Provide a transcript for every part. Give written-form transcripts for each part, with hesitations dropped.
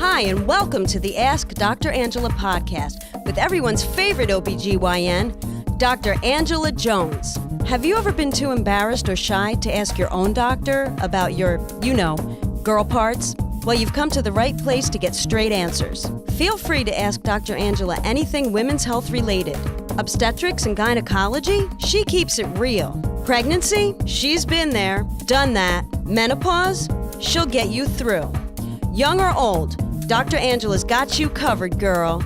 Hi, and welcome to the Ask Dr. Angela podcast with everyone's favorite OBGYN, Dr. Angela Jones. Have you ever been too embarrassed or shy to ask your own doctor about your, girl parts? Well, you've come to the right place to get straight answers. Feel free to ask Dr. Angela anything women's health related. Obstetrics and gynecology? She keeps it real. Pregnancy? She's been there, done that. Menopause? She'll get you through. Young or old, Dr. Angela's got you covered, girl.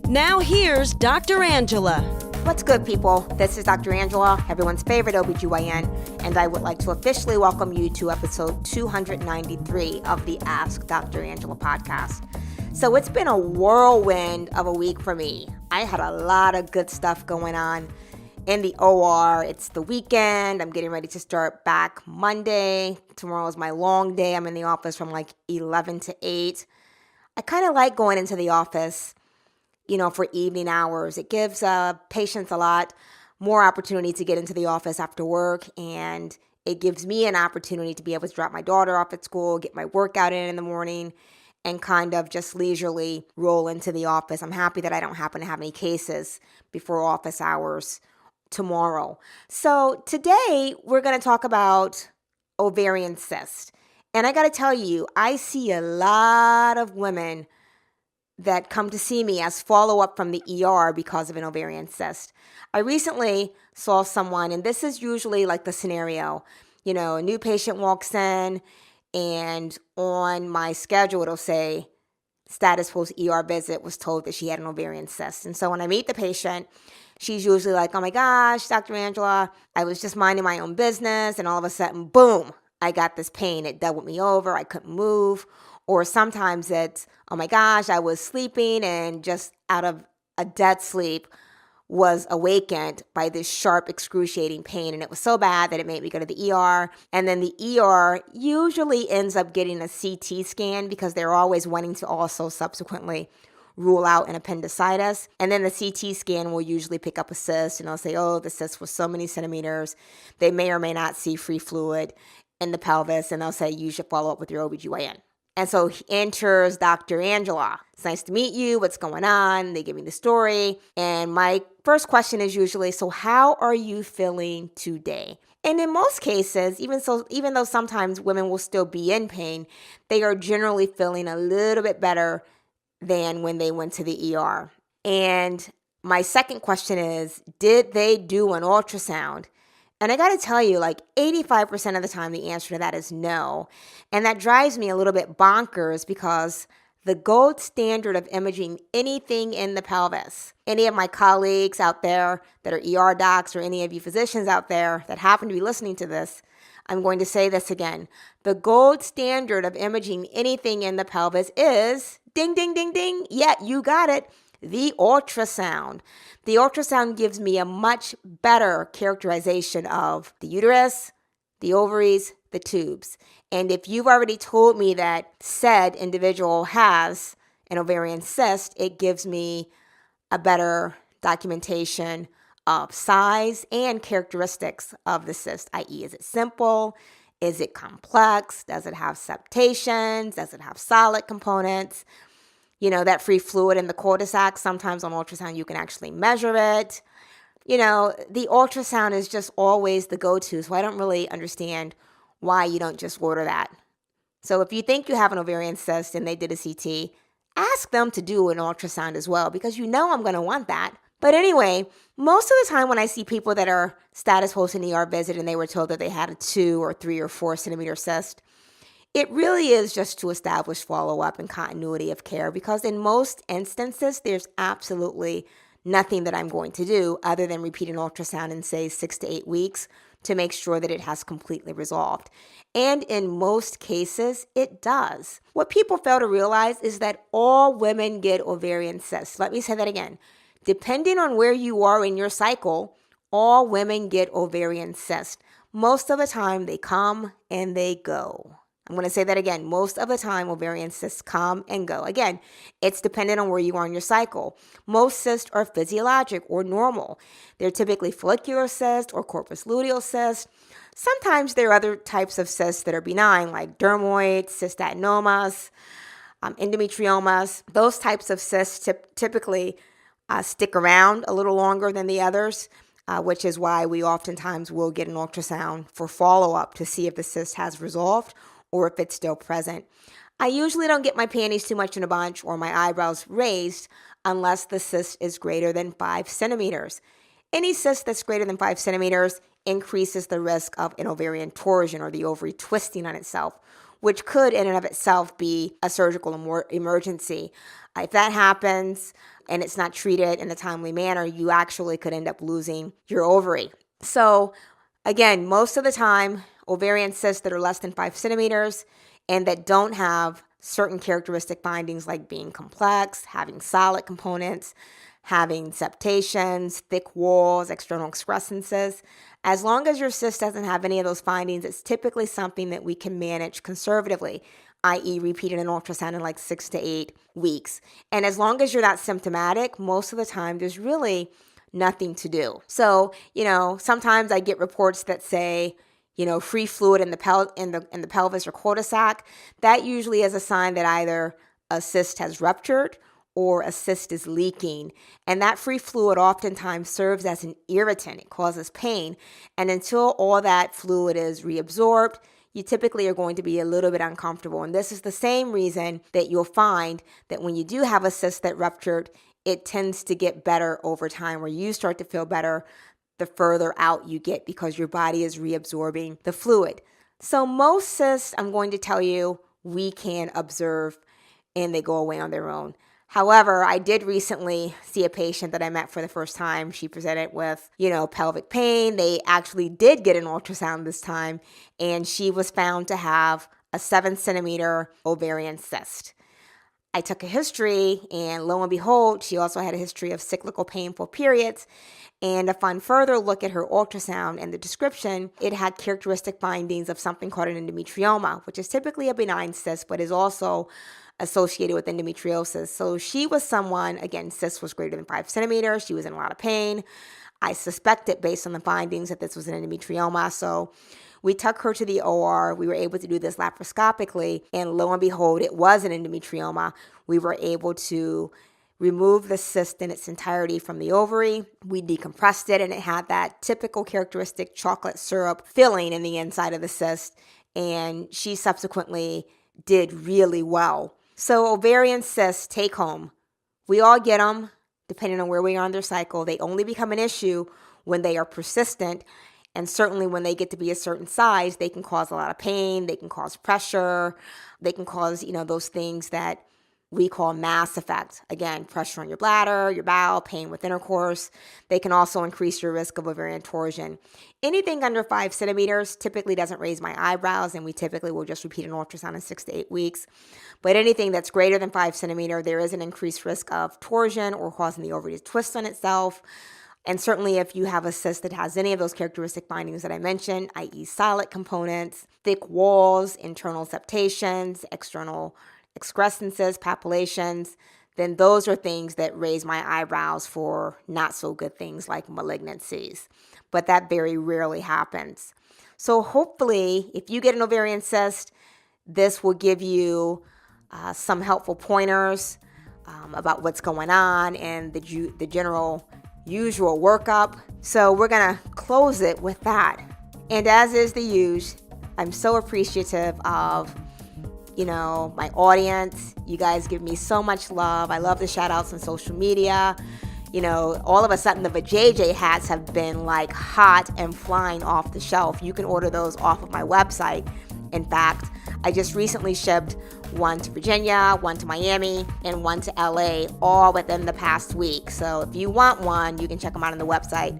Now here's Dr. Angela. What's good, people? This is Dr. Angela, everyone's favorite OBGYN, and I would like to officially welcome you to episode 293 of the Ask Dr. Angela podcast. So it's been a whirlwind of a week for me. I had a lot of good stuff going on in the OR. It's the weekend. I'm getting ready to start back Monday. Tomorrow is my long day. I'm in the office from like 11 to 8. I kind of like going into the office, for evening hours. It gives patients a lot more opportunity to get into the office after work, and it gives me an opportunity to be able to drop my daughter off at school, get my workout in the morning, and kind of just leisurely roll into the office. I'm happy that I don't happen to have any cases before office hours tomorrow. So today we're going to talk about ovarian cysts. And I got to tell you, I see a lot of women that come to see me as follow-up from the ER because of an ovarian cyst. I recently saw someone, and this is usually like the scenario, a new patient walks in, and on my schedule it'll say status post ER visit, was told that she had an ovarian cyst. And so when I meet the patient, she's usually like, oh my gosh, Dr. Angela, I was just minding my own business, and all of a sudden, boom, I got this pain. It doubled me over. I couldn't move. Or sometimes it's, oh my gosh, I was sleeping and just out of a dead sleep was awakened by this sharp, excruciating pain. And it was so bad that it made me go to the ER. And then the ER usually ends up getting a CT scan because they're always wanting to also subsequently rule out an appendicitis. And then the CT scan will usually pick up a cyst, and they'll say, oh, the cyst was so many centimeters. They may or may not see free fluid in the pelvis, and they'll say, you should follow up with your OBGYN. And so enters Dr. Angela. It's nice to meet you. What's going on? They give me the story. And my first question is usually, so how are you feeling today? And in most cases, even though sometimes women will still be in pain, they are generally feeling a little bit better than when they went to the ER. And my second question is, did they do an ultrasound? And I got to tell you, like 85% of the time, the answer to that is no. And that drives me a little bit bonkers because the gold standard of imaging anything in the pelvis, any of my colleagues out there that are ER docs or any of you physicians out there that happen to be listening to this, I'm going to say this again. The gold standard of imaging anything in the pelvis is, ding, ding, ding, ding. Yeah, you got it. The ultrasound. The ultrasound gives me a much better characterization of the uterus, the ovaries, the tubes. And if you've already told me that said individual has an ovarian cyst, it gives me a better documentation of size and characteristics of the cyst, i.e., is it simple? Is it complex? Does it have septations? Does it have solid components? That free fluid in the cul-de-sac, sometimes on ultrasound you can actually measure it. The ultrasound is just always the go-to, so I don't really understand why you don't just order that. So if you think you have an ovarian cyst and they did a CT, ask them to do an ultrasound as well, because I'm going to want that. But anyway, most of the time when I see people that are status post an ER visit and they were told that they had a 2 or 3 or 4 centimeter cyst, it really is just to establish follow-up and continuity of care, because in most instances, there's absolutely nothing that I'm going to do other than repeat an ultrasound in, say, 6 to 8 weeks to make sure that it has completely resolved. And in most cases, it does. What people fail to realize is that all women get ovarian cysts. Let me say that again. Depending on where you are in your cycle, all women get ovarian cysts. Most of the time, they come and they go. I'm going to say that again. Most of the time, ovarian cysts come and go. Again, it's dependent on where you are in your cycle. Most cysts are physiologic or normal. They're typically follicular cysts or corpus luteal cysts. Sometimes there are other types of cysts that are benign, like dermoids, cystadenomas. endometriomas, those types of cysts typically stick around a little longer than the others, which is why we oftentimes will get an ultrasound for follow-up to see if the cyst has resolved or if it's still present. I usually don't get my panties too much in a bunch or my eyebrows raised unless the cyst is greater than 5 centimeters. Any cyst that's greater than 5 centimeters increases the risk of an ovarian torsion or the ovary twisting on itself, which could in and of itself be a surgical emergency. If that happens and it's not treated in a timely manner, you actually could end up losing your ovary. So again, most of the time, ovarian cysts that are less than 5 centimeters and that don't have certain characteristic findings like being complex, having solid components, having septations, thick walls, external excrescences. As long as your cyst doesn't have any of those findings, it's typically something that we can manage conservatively, i.e. repeating an ultrasound in like 6 to 8 weeks. And as long as you're not symptomatic, most of the time there's really nothing to do. So, sometimes I get reports that say, free fluid in the pelvis or cul-de-sac. That usually is a sign that either a cyst has ruptured or a cyst is leaking. And that free fluid oftentimes serves as an irritant. It causes pain. And until all that fluid is reabsorbed, you typically are going to be a little bit uncomfortable. And this is the same reason that you'll find that when you do have a cyst that ruptured, it tends to get better over time, where you start to feel better the further out you get because your body is reabsorbing the fluid. So most cysts, I'm going to tell you, we can observe and they go away on their own. However, I did recently see a patient that I met for the first time. She presented with, pelvic pain. They actually did get an ultrasound this time, and she was found to have a 7-centimeter ovarian cyst. I took a history, and lo and behold, she also had a history of cyclical painful periods. And upon further look at her ultrasound and the description, it had characteristic findings of something called an endometrioma, which is typically a benign cyst, but is also associated with endometriosis. So she was someone, again, cyst was greater than 5 centimeters. She was in a lot of pain. I suspected based on the findings that this was an endometrioma. So we took her to the OR. We were able to do this laparoscopically, and lo and behold, it was an endometrioma. We were able to remove the cyst in its entirety from the ovary. We decompressed it, and it had that typical characteristic chocolate syrup filling in the inside of the cyst, and she subsequently did really well. So ovarian cysts, take home. We all get them, depending on where we are on their cycle. They only become an issue when they are persistent, and certainly when they get to be a certain size, they can cause a lot of pain, they can cause pressure, they can cause, those things that we call mass effect. Again, pressure on your bladder, your bowel, pain with intercourse. They can also increase your risk of ovarian torsion. Anything under 5 centimeters typically doesn't raise my eyebrows, and we typically will just repeat an ultrasound in 6 to 8 weeks. But anything that's greater than 5 centimeters, there is an increased risk of torsion or causing the ovary to twist on itself. And certainly if you have a cyst that has any of those characteristic findings that I mentioned, i.e. solid components, thick walls, internal septations, external excrescences, papillations, then those are things that raise my eyebrows for not so good things like malignancies. But that very rarely happens. So hopefully, if you get an ovarian cyst, this will give you some helpful pointers about what's going on and the general usual workup. So we're going to close it with that. And as is the usual, I'm so appreciative of my audience. You guys give me so much love. I love the shout outs on social media. All of a sudden the vajayjay hats have been like hot and flying off the shelf. You can order those off of my website. In fact, I just recently shipped one to Virginia, one to Miami, and one to LA, all within the past week. So if you want one, you can check them out on the website.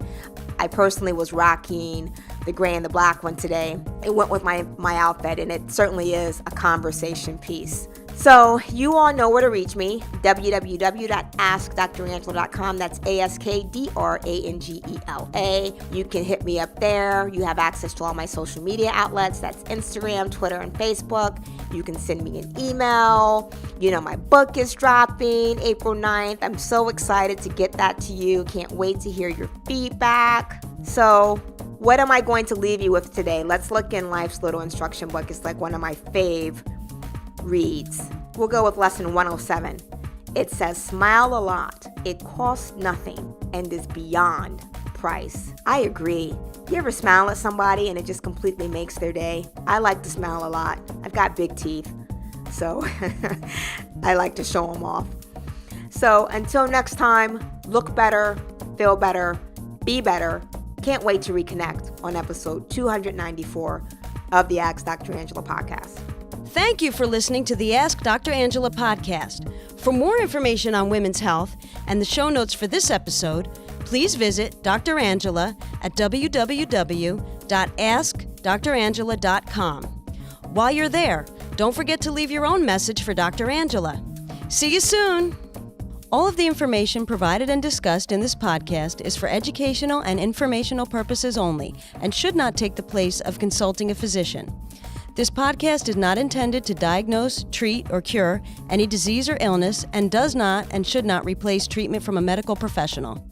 I personally was rocking the gray and the black one today. It went with my outfit, and it certainly is a conversation piece. So you all know where to reach me, www.askdrangela.com. That's AskDrangela. You can hit me up there. You have access to all my social media outlets. That's Instagram, Twitter, and Facebook. You can send me an email. My book is dropping April 9th. I'm so excited to get that to you. Can't wait to hear your feedback. So what am I going to leave you with today? Let's look in Life's Little Instruction Book. It's like one of my fave reads. we'll go with lesson 107. It says, smile a lot. It costs nothing and is beyond price. I agree. You ever smile at somebody and it just completely makes their day? I like to smile a lot. I've got big teeth, so I like to show them off. So until next time, look better, feel better, be better. Can't wait to reconnect on episode 294 of the Ask Dr. Angela podcast. Thank you for listening to the Ask Dr. Angela podcast. For more information on women's health and the show notes for this episode, please visit Dr. Angela at www.askdrangela.com. While you're there, don't forget to leave your own message for Dr. Angela. See you soon! All of the information provided and discussed in this podcast is for educational and informational purposes only and should not take the place of consulting a physician. This podcast is not intended to diagnose, treat, or cure any disease or illness and does not and should not replace treatment from a medical professional.